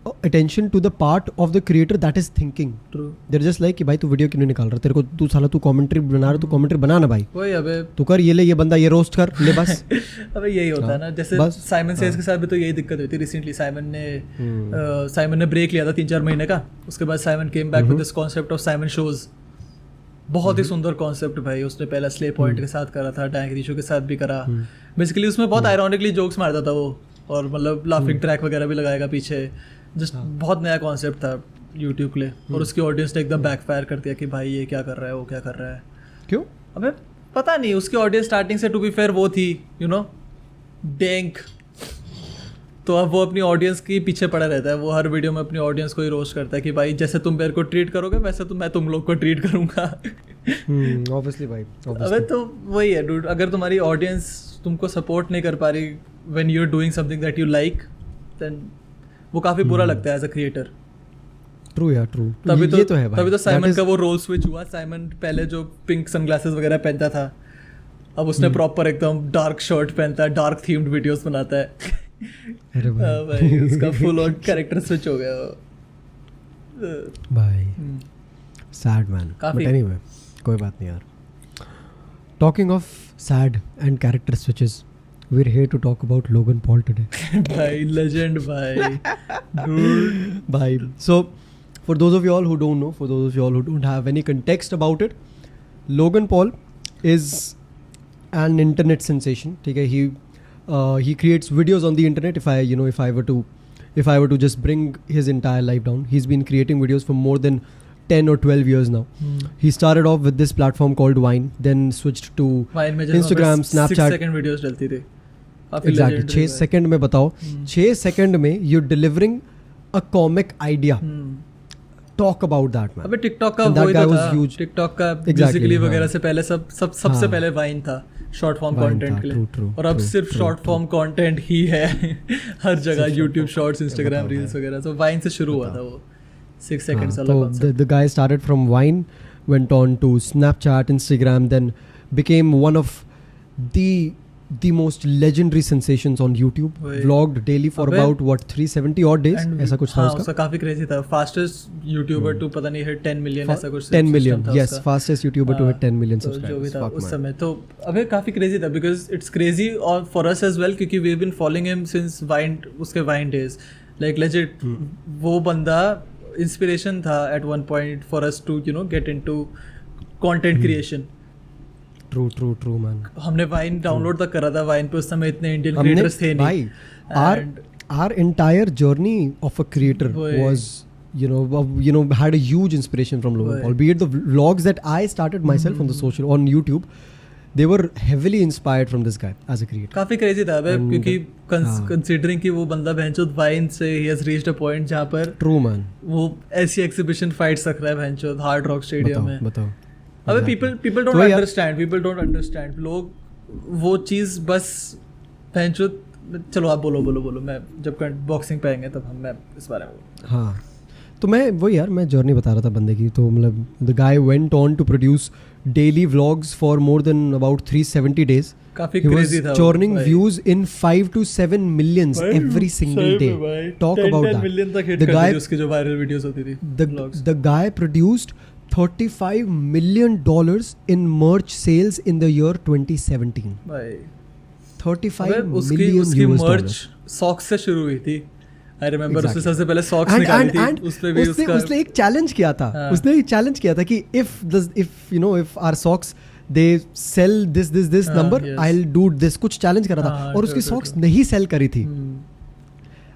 S2: attention to the part of the creator that is thinking.
S1: True.
S2: They're just like कि भाई तू video क्यों नहीं निकाल रहा, तेरे को तू साला तू कमेंट्री बना रहा, तू कमेंट्री बना ना भाई,
S1: वही अबे
S2: तू कर ये ले, ये बंदा ये रोस्ट कर ले बस.
S1: अबे यही होता है ना, जैसे
S2: बस,
S1: साइमन सेज के साथ भी तो यही दिक्कत हुई थी रिसेंटली. साइमन ने ब्रेक लिया था 3-4 महीने का, उसके बाद Simon came back with this concept of Simon shows. बहुत ही सुंदर कॉन्सेप्ट भाई. उसने पहला स्ले पॉइंट के साथ करा था, डैंग रीशो के साथ भी करा. बेसिकली उसमें बहुत आयरॉनिकली जोक्स मारता था वो, और मतलब लाफिंग ट्रैक वगैरह भी लगाएगा पीछे. जस्ट बहुत नया कॉन्सेप्ट था यूट्यूब के लिए, और उसकी ऑडियंस ने एकदम बैकफायर कर दिया कि भाई ये क्या कर रहा है, वो क्या कर रहा है.
S2: क्यों?
S1: अबे पता नहीं, उसकी ऑडियंस स्टार्टिंग से टू बी फेयर वो थी यू नो डैंक. तो अब वो अपनी ऑडियंस के पीछे पड़ा रहता है. वो हर वीडियो में अपनी ऑडियंस को ही रोस्ट करता है कि भाई जैसे तुम मेरे को ट्रीट करोगे वैसे तो मैं तुम लोग को ट्रीट करूंगा.
S2: Obviously भाई.
S1: अबे तो वही है डूड, अगर तुम्हारी ऑडियंस तुमको सपोर्ट नहीं कर पा रही when you are doing something that you like, then वो काफ़ी बुरा लगता है एज अ क्रिएटर.
S2: ट्रू यार, ट्रू.
S1: तभी
S2: तो है भाई.
S1: तभी तो साइमन का वो रोल स्विच हुआ. साइमन पहले जो पिंक सनग्लासेस वगैरह पहनता था, अब उसने प्रॉपर एकदम डार्क शर्ट पहनता है, डार्क थीम्ड वीडियोस बनाता है.
S2: अरे
S1: भाई उसका फुल ऑन कैरेक्टर स्विच हो गया
S2: भाई. Sad man. बट एनीवे, कोई बात नहीं यार. Talking of sad and character switches, we're here to talk about Logan Paul today.
S1: भाई लेजेंड भाई.
S2: भाई. So for those of you all who don't know, for those of you all who don't have any context about it, Logan Paul is an internet sensation. ठीक है, he creates videos on the internet. If I were to just bring his entire life down, he's been creating videos for more than 10 or 12 years now. He started off with this platform called Vine, then switched to Instagram, Snapchat.
S1: 6 second videos डलती थी.
S2: Exactly. 6 second में बताओ, 6 second में you're delivering a comic idea. Talk about that, man.
S1: अबे TikTok का
S2: And that
S1: वही
S2: guy
S1: तो
S2: was
S1: था.
S2: huge.
S1: टिकटॉक का
S2: Exactly,
S1: बेसिकली
S2: हाँ.
S1: वगैरह से पहले सबसे पहले वाइन था शॉर्ट फॉर्म
S2: Vine
S1: कंटेंट
S2: था,
S1: के लिए.
S2: true,
S1: और अब
S2: true,
S1: सिर्फ
S2: true,
S1: short
S2: true.
S1: Form content ही है हर जगह.
S2: सिर्फ
S1: YouTube
S2: short
S1: shorts,
S2: form.
S1: Instagram
S2: बताओ
S1: रील्स
S2: भाई.
S1: वगैरह. तो वाइन से शुरू हुआ था वो 6 seconds वाला
S2: तो
S1: concept.
S2: the guy started from Vine, went on to Snapchat, Instagram, then became one of the most legendary sensations on YouTube.
S1: वही.
S2: Vlogged daily for
S1: अबे,
S2: about 370 odd days.
S1: And
S2: ऐसा कुछ था
S1: हाँ,
S2: उसका.
S1: उसका काफी क्रेजी था. फास्टेस्ट यूट्यूबर टू पता नहीं हिट 10 मिलियन ऐसा कुछ
S2: 10 million.
S1: system था
S2: Yes,
S1: उसका.
S2: fastest YouTuber to hit 10 million
S1: तो जो भी
S2: subscribers.
S1: था
S2: Fuck,
S1: उस
S2: man.
S1: समय तो अबे काफी क्रेजी था बिकॉज इट्स क्रेजी और फॉर अस एज वेल क्योंकि we have been following him since Vine, उसके वाइन डेज. लाइक लेजिट वो बंदा इंस्पिरेशन था at one point for us to get into content creation.
S2: True, man.
S1: हमने Vine download तक करा था. वाइन पे उस समय इतने इंडियन क्रिएटर्स थे नहीं.
S2: भाई, our entire journey of a creator
S1: वही.
S2: was had a huge inspiration from Logan
S1: वही.
S2: Paul. Be it the vlogs that I started myself on YouTube, they were heavily inspired from this guy as a creator.
S1: काफी crazy था अबे
S2: And,
S1: क्योंकि
S2: हाँ.
S1: Considering कि वो बंदा भैंचोद wine से he has reached a point जहाँ पर
S2: True, man.
S1: वो ऐसी एग्जीबिशन फाइट्स रख रहा है भैंचोद हार्ड रॉक स्टेडियम में.
S2: बताओ.
S1: अबे
S2: Exactly.
S1: पीपल डोंट
S2: तो यार-
S1: अंडरस्टैंड. लोग वो चीज़ बस भैंचोद. चलो आप बोलो. मैं जब बॉक्सिंग पे आएंगे तब मैं इस बारे में.
S2: हाँ, तो मैं वही यार, मैं जर्नी बता रहा था बंदे की. तो मतलब the guy went on to produce daily vlogs for more than about 370 days.
S1: काफी
S2: He was
S1: क्रेजी था.
S2: churning views in 5 to 7 millions every single day. Talk about that.
S1: Million तक हिट
S2: The
S1: करती
S2: guy-
S1: थी उसकी जो viral videos होती थी.
S2: The guy produced $35 million in merch sales in the year 2017.
S1: भाई
S2: 35
S1: अबे उसकी
S2: million US
S1: मर्च
S2: dollars.
S1: सॉक्स से शुरू हुई थी. आई रिमेंबर उसने
S2: Exactly.
S1: सबसे पहले सॉक्स
S2: And-
S1: निकाली
S2: and-
S1: थी.
S2: and
S1: उस पे भी उसका
S2: उसने एक चैलेंज किया था.
S1: हाँ.
S2: उसने एक चैलेंज किया था कि if our socks they sell this
S1: हाँ,
S2: number,
S1: yes.
S2: I'll do this. कुछ चैलेंज करा था
S1: हाँ,
S2: और उसकी
S1: true,
S2: सॉक्स
S1: true.
S2: नहीं सेल करी थी.
S1: हम्म.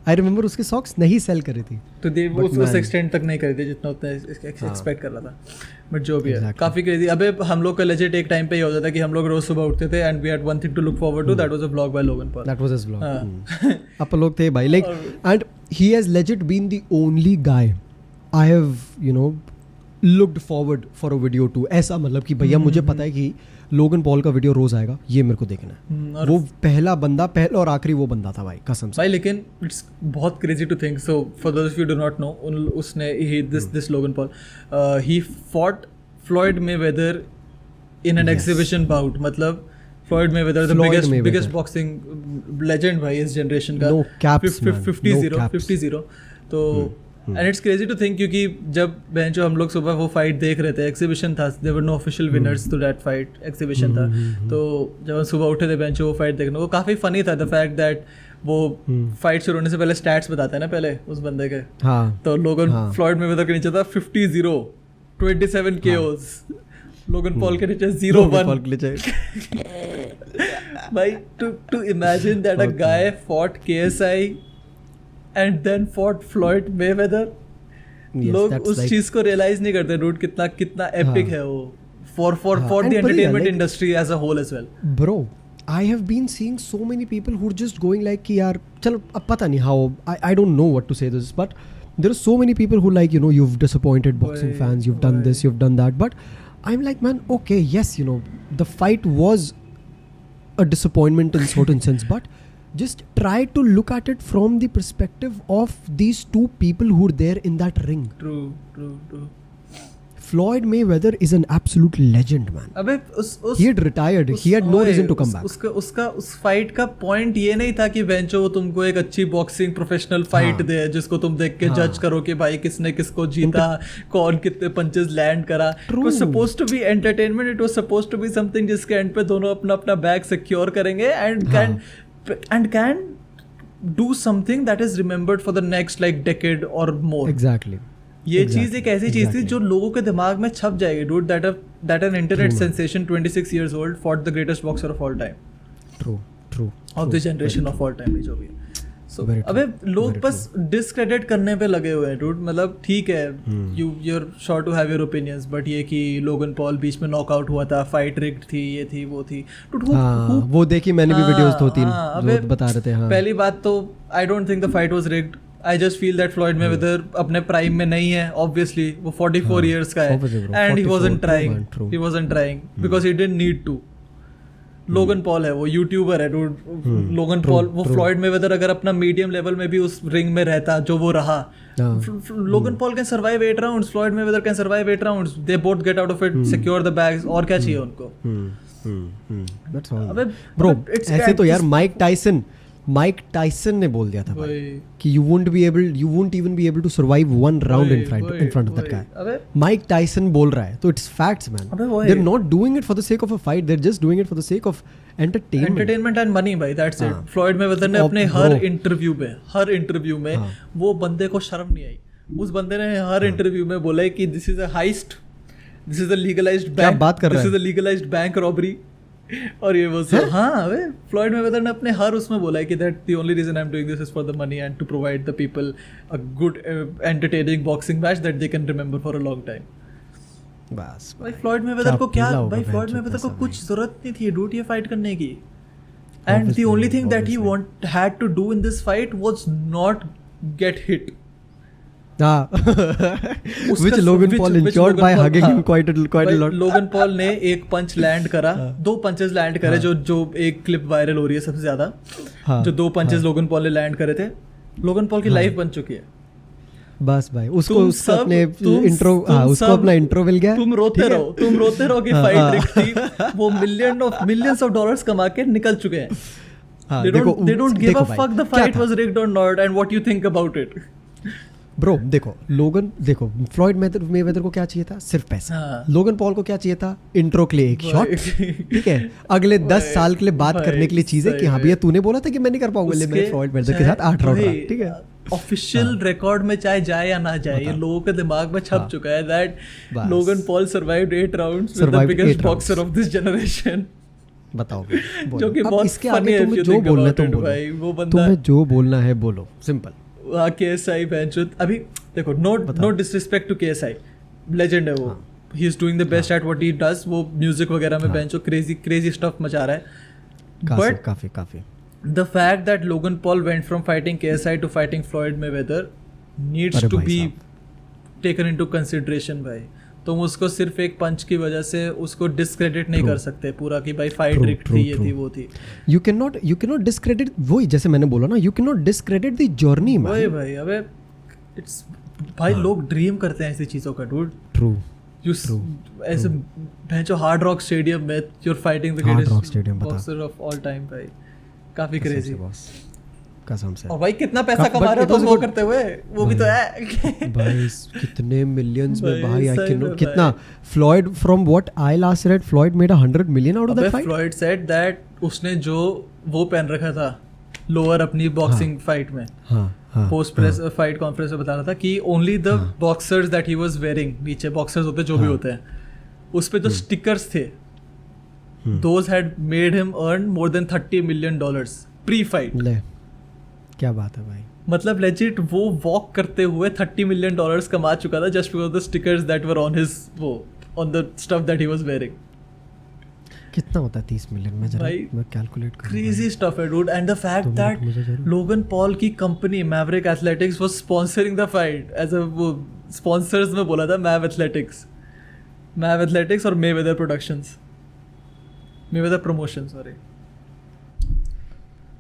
S2: आई रिमेंबर उसकी सॉक्स नहीं सेल करी थी.
S1: तो दे
S2: But
S1: उस
S2: man-
S1: एक्सटेंड तक नहीं करी थी जितना उतना एक्सपेक्ट कर रहा था. बट जो भी है
S2: Exactly.
S1: काफी क्रेजी. अबे हम लोग का लेजिट एक टाइम पे ही होता था कि हम लोग रोज सुबह उठते थे and we had one thing to look forward to, that was a vlog by Logan Paul.
S2: That was his vlog.
S1: हाँ.
S2: आप लोग थे भाई, like, and he has legit been the only guy I have looked forward for a video to. ऐसा मतलब कि भैया मुझे पता है कि लोगन पॉल का वीडियो रोज आएगा, ये मेरे को देखना है.
S1: और
S2: वो पहला और आखिरी वो बंदा था भाई, कसम से.
S1: भाई. लेकिन इट्स बहुत crazy to think. So for those of you do not know, उसने this Logan Paul he fought Floyd Mayweather in an
S2: Yes.
S1: Exhibition bout. मतलब Floyd Mayweather the
S2: Floyd
S1: biggest
S2: Mayweather.
S1: Boxing legend भाई इस generation का.
S2: No caps, man.
S1: 50-0
S2: No caps.
S1: 50-0 तो and it's crazy to think, क्योंकि जब बेंचो हम लोग सुबह वो फाइट देख रहे थे, एक्सिबिशन था, there were no official winners to that fight, exhibition था, तो जब हम सुबह उठे थे बेंचो वो फाइट देखने, वो काफ़ी फनी था, द फैक्ट दैट वो फाइट शुरू होने से पहले स्टैट्स बताते हैं ना पहले उस बंदे के, तो लोगन फ्लॉयड मेवेदर के नीचे था 50-0, 27 KOs, लोगन पॉल के नीचे 0-1 भाई, to imagine that a guy fought KSI and then fought Floyd Mayweather, लोग उस चीज को रियलाइज नहीं करते डूड, कितना एपिक है वो for the entertainment industry as a whole as well.
S2: Bro, I have been seeing so many people who are just going like कि यार चलो अब पता नहीं how, I don't know what to say this, but there are so many people who like, you know, you've disappointed boxing fans, you've done this, you've done that, but I'm like, man, okay, yes, you know, the fight was a disappointment in certain sense, but just try to look at it from the perspective of these two people who are there in that ring.
S1: True.
S2: Floyd Mayweather is an absolute legend, man.
S1: अबे
S2: he had retired. He had no reason to come back.
S1: उसका उस fight का point ये नहीं था कि बेंचो तुमको एक अच्छी बॉक्सिंग प्रोफेशनल फाइट दे जिसको तुम देख के जज करो कि भाई किसने किसको जीता, कौन कितने पंचेस लैंड करा. It was supposed to be entertainment, it was supposed to be something जिसके एंड पे दोनों अपना बैग सिक्योर करेंगे and can do something that is remembered for the next like decade और मोर.
S2: Exactly.
S1: ये चीज एक ऐसी चीज थी जो लोगों के दिमाग में छप जाएगी dude, that an internet sensation 26 years old fought the greatest boxer of all time.
S2: True.
S1: of the generation of all time, जो भी है. So अबे लोग बस डिस्क्रेडिट करने पे लगे हुए हैं डूड. मतलब ठीक है, you're sure to have your opinions, but ये कि लोगन पॉल बीच में नॉकआउट हुआ था, फाइट रिग्ड थी, ये थी वो थी,
S2: वो देखी मैंने भी वीडियोस 2-3 जो बता रहे थे.
S1: पहली बात तो I don't think the fight was rigged. I just feel that Floyd Mayweather अपने प्राइम में नहीं है, obviously वो 44 years का है, and he wasn't trying because he didn't need to. Logan Paul है, वो यूट्यूबर है डूड. लोगन पॉल, वो फ्लॉयड मेवेदर अगर अपना मीडियम लेवल में भी उस रिंग में रहता जो वो रहा, Logan Paul can survive 8 rounds, Floyd Mayweather can survive 8 rounds, they both get out of it, secure the bags, और क्या चाहिए उनको.
S2: Bro, ऐसे तो यार माइक टाइसन ने बोल दिया था भाई कि you won't even be able to survive one round in front of that guy. Mike Tyson बोल रहा है, तो it's facts, man. They're not doing it for the sake of a fight, they're just doing it for the sake of entertainment
S1: and money भाई, that's it. Floyd Mayweather ने अपने हर interview में वो बंदे को शर्म नहीं आई. उस बंदे ने हर इंटरव्यू में बोला है कि this is a heist, this is a legalised bank,
S2: बात कर रहा है,
S1: this is a legalised bank robbery, और ये वो सब. हाँ वे फ्लॉयड मेवेदर ने अपने हर उसमें बोला है कि that the only reason I am doing this is for the money and to provide the people a good entertaining boxing match that they can remember for a long time.
S2: बस
S1: भाई Floyd Mayweather को क्या, भाई Floyd Mayweather को कुछ जरूरत नहीं थी डूड ये फाइट करने की. And the only thing that he had to do in this fight was not get hit.
S2: Which Logan Paul ensured by hugging him quite a lot.
S1: Logan Paul ने एक पंच लैंड करा, 2 punches land करे, जो एक clip viral हो रही है सबसे ज्यादा, जो 2 पंचेस लोगन पॉल ने लैंड करे थे. लोगन पॉल की लाइफ बन चुकी है.
S2: बस भाई उसको अपने इंट्रो, उसको अपना इंट्रो मिल गया.
S1: तुम रोते रहो कि फाइट रिग्ड थी. वो मिलियंस ऑफ डॉलर्स कमा के निकल चुके हैं. They don't give a fuck the fight was rigged or not and what you think about it.
S2: Bro देखो फ्लॉयड मेवेदर को क्या चाहिए था? सिर्फ पैसा. लोगन पॉल को क्या चाहिए था? इंट्रो के लिए एक शॉट, ठीक है, अगले 10 साल के लिए बात करने के लिए चीजें कि हाँ भैया तूने बोला था कि मैं नहीं कर पाऊंगा, मैं फ्लॉयड मेवेदर के साथ 8 राउंड, ठीक है.
S1: ऑफिशियल रिकॉर्ड में चाहे जाए या ना जाए, ये लोगों के दिमाग में छप चुका है that Logan Paul survived 8 rounds with the biggest boxer of this generation.
S2: बताओ
S1: जो कि बहुत फनी है.
S2: तुम्हें जो बोलना है भाई, वो बंदा, तुम्हें जो बोलना है बोलो, सिंपल.
S1: KSI बेंचुत अभी देखो, no disrespect to KSI, legend है वो. He is doing the best at what he does. वो म्यूजिक वगैरह में बेंचो क्रेजी स्टफ मचा रहा है. बट
S2: काफी
S1: the fact that Logan Paul went from fighting KSI to fighting Floyd Mayweather needs to be taken into consideration भाई. तुम उसको सिर्फ एक पंच की वजह से उसको डिस्क्रेडिट नहीं कर सकते पूरा कि भाई फाइट रिग्ड थी, ये थी, वो थी.
S2: यू कैन नॉट डिस्क्रेडिट, वही जैसे मैंने बोला ना, you can not discredit the journey man.
S1: वही भाई, अबे इट्स भाई लोग ड्रीम करते हैं ऐसी चीजों का डूड.
S2: ट्रू.
S1: ऐसे भैंचो हार्ड रॉक स्टेडियम में you are fighting the greatest boxer of all time भाई. काफी क्रेजी.
S2: कसम से।
S1: और भाई कितना पैसा
S2: But
S1: कमा रहे
S2: it
S1: हो
S2: was
S1: तुम
S2: a
S1: वो
S2: good-
S1: करते हुए, वो भी तो है।
S2: भाई कितने मिलियंस में
S1: भाई,
S2: भाई, आई
S1: सही
S2: कैन
S1: में
S2: कितना Floyd, from what I last read, Floyd made 100 million out of
S1: अबे
S2: that fight.
S1: Floyd said that उसने जो वो पहन रखा था लोअर अपनी बॉक्सिंग फाइट में,
S2: हाँ
S1: पोस्ट प्रेस फाइट कॉन्फ्रेंस में बता रहा था कि only the boxers that he was wearing, नीचे बॉक्सर्स होते जो भी होते हैं, उस पे जो स्टिकर्स थे, those had made him earn more than $30 million pre fight.
S2: ले क्या बात है भाई।
S1: मतलब लेजिट वो वॉक करते हुए $30 million कमा चुका था just because the stickers that were on his वो on the stuff that he was wearing.
S2: कितना होता है 30 मिलियन में, जरा
S1: भाई,
S2: मैं कैलकुलेट करूं।
S1: क्रेजी स्टफ है डूड, एंड द फैक्ट
S2: तो
S1: दैट
S2: मुझे जरूर-
S1: लोगन पॉल की company Maverick Athletics was sponsoring the fight as a वो स्पॉन्सर्स में बोला था मैव एथलेटिक्स और Mayweather Productions, Mayweather Promotion sorry.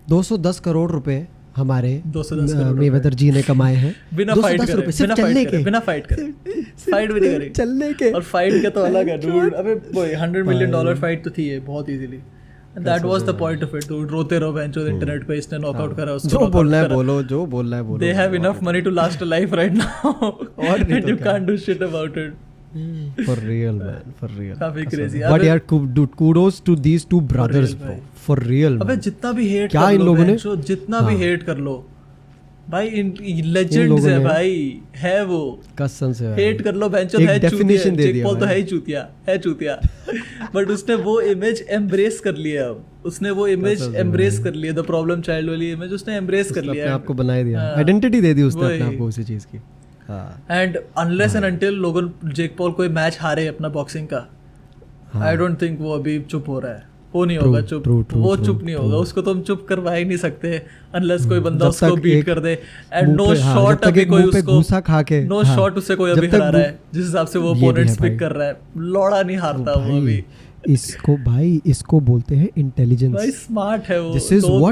S2: 210 crore रुपए हमारे
S1: 210 करोड़ रुपए।
S2: मेवेदर जी ने कमाए हैं
S1: बिना
S2: 210
S1: फाइट करे,
S2: रुपए सिर्फ
S1: बिना फाइट करे फाइट भी नहीं करी।
S2: चलने के।
S1: और फाइट का तो अलग है डूड, अबे वो $100 million फाइट तो थी ये बहुत easily, and that was the point of it dude. रोते रहो बेंचो इंटरनेट पे, इसने नॉकआउट करा, उसको
S2: जो
S1: knockout
S2: बोलना है
S1: करा।
S2: बोलो, जो बोलना है बोलो।
S1: They have enough money to last a life right now,
S2: और नहीं
S1: and
S2: तो
S1: you
S2: क्या।
S1: can't do shit about it.
S2: For real man, for real.
S1: काफी crazy।
S2: But
S1: अबे-
S2: यार dude, kudos to these two brothers
S1: real
S2: bro.
S1: भाई।
S2: For real
S1: अबे
S2: man.
S1: जितना भी हेट
S2: क्या
S1: कर
S2: इन
S1: लो
S2: लोगों ने-
S1: बेंचो, जितना भी
S2: हाँ।
S1: हेट कर लो भाई, लेजेंड्स
S2: लोगों
S1: है
S2: ने-
S1: भाई, है वो।
S2: कसम से भाई।
S1: हेट कर लो बेंचो,
S2: एक
S1: है
S2: definition दे
S1: चूतिया,
S2: दिया
S1: पॉल तो
S2: भाई।
S1: है ही चूतिया, है चूतिया। बट उसने वो इमेज एम्ब्रेस कर लिया, अब उसने वो इमेज
S2: कसम से
S1: एम्ब्रेस
S2: भाई।
S1: कर लिया, द प्रॉब्लम चाइल्ड वाली इमेज उसने एम्ब्रेस कर
S2: उसने
S1: लिया।
S2: अपने आप को बना दिया,
S1: हाँ।
S2: आइडेंटिटी दे दी उसने अपने
S1: वही।
S2: आप को उसी चीज की। हाँ
S1: एंड अनलेस एंड अनटिल लोगन जेक पॉल कोई मैच हारे अपना बॉक्सिंग का, आई डोंट थिंक वो अभी चुप हो रहा है, वो नहीं होगा चुप, वो चुप नहीं होगा, उसको तो हम चुप करवा ही नहीं सकते अनलेस कोई बंदा
S2: जब
S1: उसको
S2: तक
S1: बीट
S2: एक
S1: कर दे। एंड
S2: मुंह
S1: नो
S2: पे- हाँ,
S1: शॉट
S2: जब तक
S1: अभी
S2: एक
S1: कोई
S2: मुंह पे
S1: उसको
S2: घूसा खा के,
S1: नो
S2: हाँ,
S1: शॉट उससे कोई
S2: जब
S1: अभी
S2: तक
S1: हरा रहा
S2: मुंह-
S1: है जिस हिसाब से वो
S2: ये भी है
S1: ओपोनेंट्स
S2: भाई।
S1: पिक कर रहा है, लौड़ा नहीं हारता वो अभी।
S2: इसको बोलते हैं
S1: भाई
S2: इंटेलिजेंस।
S1: स्मार्ट है वो।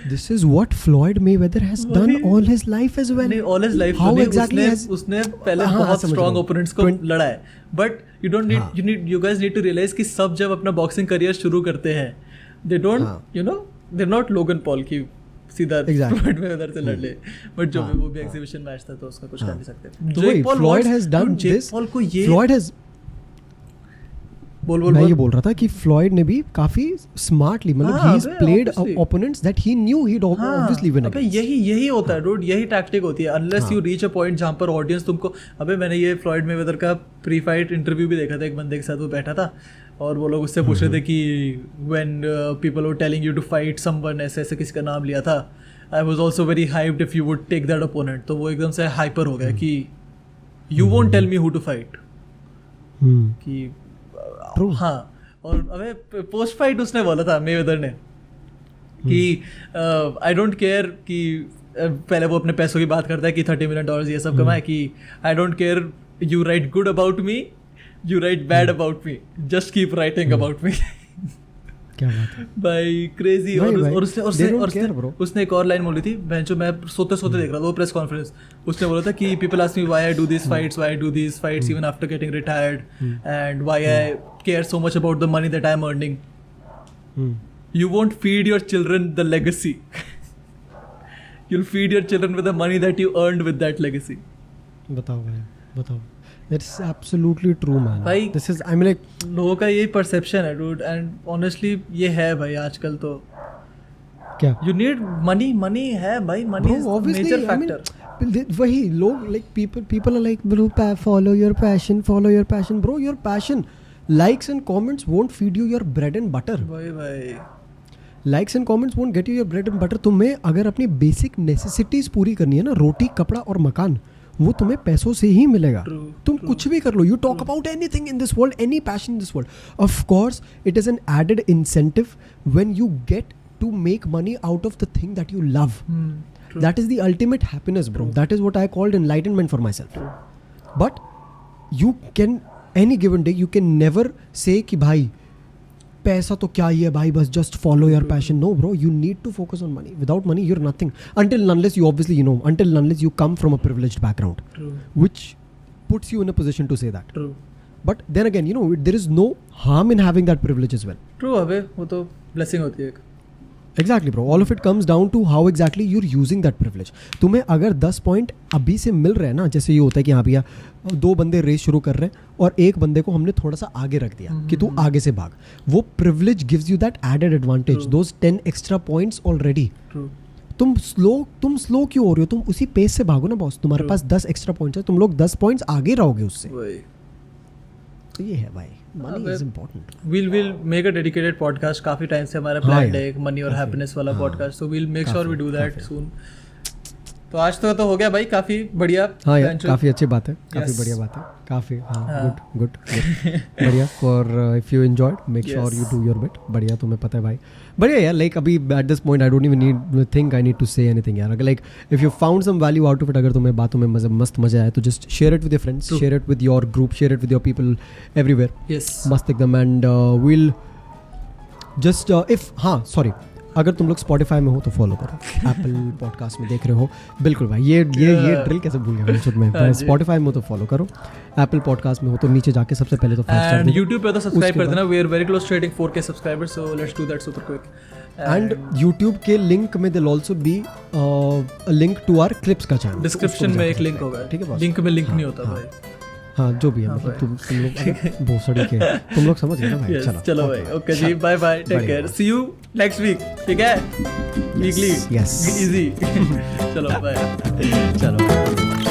S2: This is what Floyd Mayweather has done all his life as well.
S1: नहीं, all his life
S2: How
S1: तो नहीं,
S2: exactly has-
S1: उसने पहले
S2: हाँ,
S1: बहुत
S2: समझ रहा
S1: स्ट्रॉन्ग
S2: हूँ।
S1: ओपोनेंट्स को लड़ा है, बट यू डोंट
S2: हाँ।
S1: Need you guys need to realise कि सब जब अपना बॉक्सिंग करियर शुरू करते हैं, दे डोंट
S2: हाँ।
S1: You know they not Logan Paul की सीधा
S2: Exactly.
S1: फ्लॉयड मेवेदर से लड़ ले, बट जो
S2: हाँ,
S1: भी वो भी एग्जीबिशन मैच था तो उसका कुछ कर नहीं सकते।
S2: तो वही, Floyd has done this.
S1: Paul को ये
S2: Floyd has
S1: बोल
S2: मैं ये बोल रहा था कि फ्लॉयड ने भी काफी स्मार्टली, मतलब
S1: हाँ,
S2: ही इज
S1: अबे,
S2: played
S1: obviously.
S2: Opponents that he new he obviously win
S1: अबे यही होता है डूड, यही टैक्टिक होती है। Unless you reach a point जहाँ पर ऑडियंस तुमको, अबे मैंने ये फ्लॉयड मेवेदर का प्री फाइट इंटरव्यू भी देखा था, एक बंदे के साथ वो बैठा था और वो लोग उससे पूछ रहे थे कि when people were telling you to fight someone, ऐसे ऐसे किसी का नाम लिया था, I was also very hyped if you would take that opponent. तो वो एकदम से हाइपर हो गया कि you won't tell me who to fight, कि
S2: True.
S1: हाँ। और अबे पोस्ट फाइट उसने बोला था मेवेदर ने कि आई डोंट केयर कि पहले वो अपने पैसों की बात करता है कि $30 million ये सब कमाए, कि I don't care you write good about me, you write bad about me, just keep writing about मी।
S2: क्या बात है
S1: भाई क्रेजी।
S2: भाई, भाई,
S1: और
S2: they don't care, bro.
S1: उसने एक और लाइन बोली थी, बेंचो मैं सोते देख रहा था वो प्रेस कॉन्फ्रेंस, उसने बोला था कि people ask me why I do this fights, why I do this fights even after getting retired, and why I care so much about the money that I am earning. You won't feed your children the legacy. You'll feed your children with the money that you earned with that legacy.
S2: बताओ भाई, बताओ। That's absolutely true man.
S1: भाई,
S2: this is I mean like
S1: लोगों का यही perception है dude, and honestly ये है भाई आजकल तो।
S2: क्या
S1: You need money है भाई, money is the major factor.
S2: वही लोग like people are like bro, follow your passion bro, your passion, likes and comments won't feed you your bread and butter.
S1: भाई
S2: likes and comments won't get you your bread and butter. तुम्हें अगर अपनी basic necessities पूरी करनी है ना, रोटी कपड़ा और मकान, वो तुम्हें पैसों से ही मिलेगा। तुम कुछ भी कर लो, you talk about anything in this world, any passion in this world, of course it is an added incentive when you get to make money out of the thing that you love. That is the ultimate happiness bro, that is what I called enlightenment for myself. But you can any given day you can never say कि भाई पैसा तो क्या ही है भाई, बस just follow your passion. No bro, you need to focus on money. Without money you are nothing until unless you obviously you know, until unless you come from a privileged background, which puts you in a position to say that.
S1: True.
S2: But then again, you know, there is no harm in having that privilege as well.
S1: True अबे, वो तो blessing होती है एक।
S2: Exactly bro, all of it comes down to how exactly you are using that privilege. तुम्हें अगर 10 point अभी से मिल रहे हैं ना, जैसे ये होता है कि हाँ भैया 2 बंदे रेस शुरू कर रहे हैं और एक बंदे को हमने थोड़ा सा आगे रख दिया कि तू आगे से भाग, वो privilege gives you that added advantage, those 10 extra points already. तुम स्लो क्यों हो रहे हो? तुम उसी पेस से भागो ना बॉस. तुम्हारे पास 10 एक्स्ट्रा पॉइंट्स है, तुम लोग 10 पॉइंट्स आगे रहोगे उससे. तो ये है भाई, money is important.
S1: we'll make a dedicated podcast. काफी टाइम से हमारा प्लान है एक मनी और हैप्पीनेस वाला podcast, so we'll make sure we do that soon. तो आज तो हो गया भाई, काफी बढ़िया.
S2: हाँ यार, काफी अच्छी बात है, काफी बढ़िया बात है, काफी गुड बढ़िया. और if you enjoyed, make sure you do your bit. बढ़िया, तुम्हें पता है भाई, बढ़िया यार. लाइक अभी at this point I don't even need think I need to say anything यार. अगर like if you found some value out of it, अगर तुम्हें बातों में मस्त मजा आया तो just share it with your friends, share it with your group, share it with your people everywhere.
S1: Yes,
S2: मस्त एकदम. एंड विल जस्ट इफ हाँ सॉरी, अगर तुम लोग स्पॉटिफाई में हो तो फॉलो करो, एप्पल पॉडकास्ट में देख रहे हो, बिल्कुल भाई ये ड्रिल कैसे भूल गया मैं. स्पॉटिफाई में हो तो फॉलो करो, एप्पल पॉडकास्ट में हो तो नीचे जाके सबसे पहले तो 5 स्टार.
S1: YouTube पे तो सब्सक्राइब कर देना. We are very close to hitting 4K subscribers, so let's do that super quick.
S2: And YouTube के लिंक में there also be link to our clips का चैनल.
S1: डिस्क्रिप्शन में एक लिंक होगा, ठीक है. लिंक में लिंक नहीं होता भाई.
S2: हाँ जो भी है, मतलब तुम लोग भोसड़ी के तुम लोग समझ गए ना भाई. चलो
S1: भाई, ओके जी, bye bye, take care, see you next week. ठीक है, वीकली,
S2: यस,
S1: इजी. चलो बाय.
S2: चलो.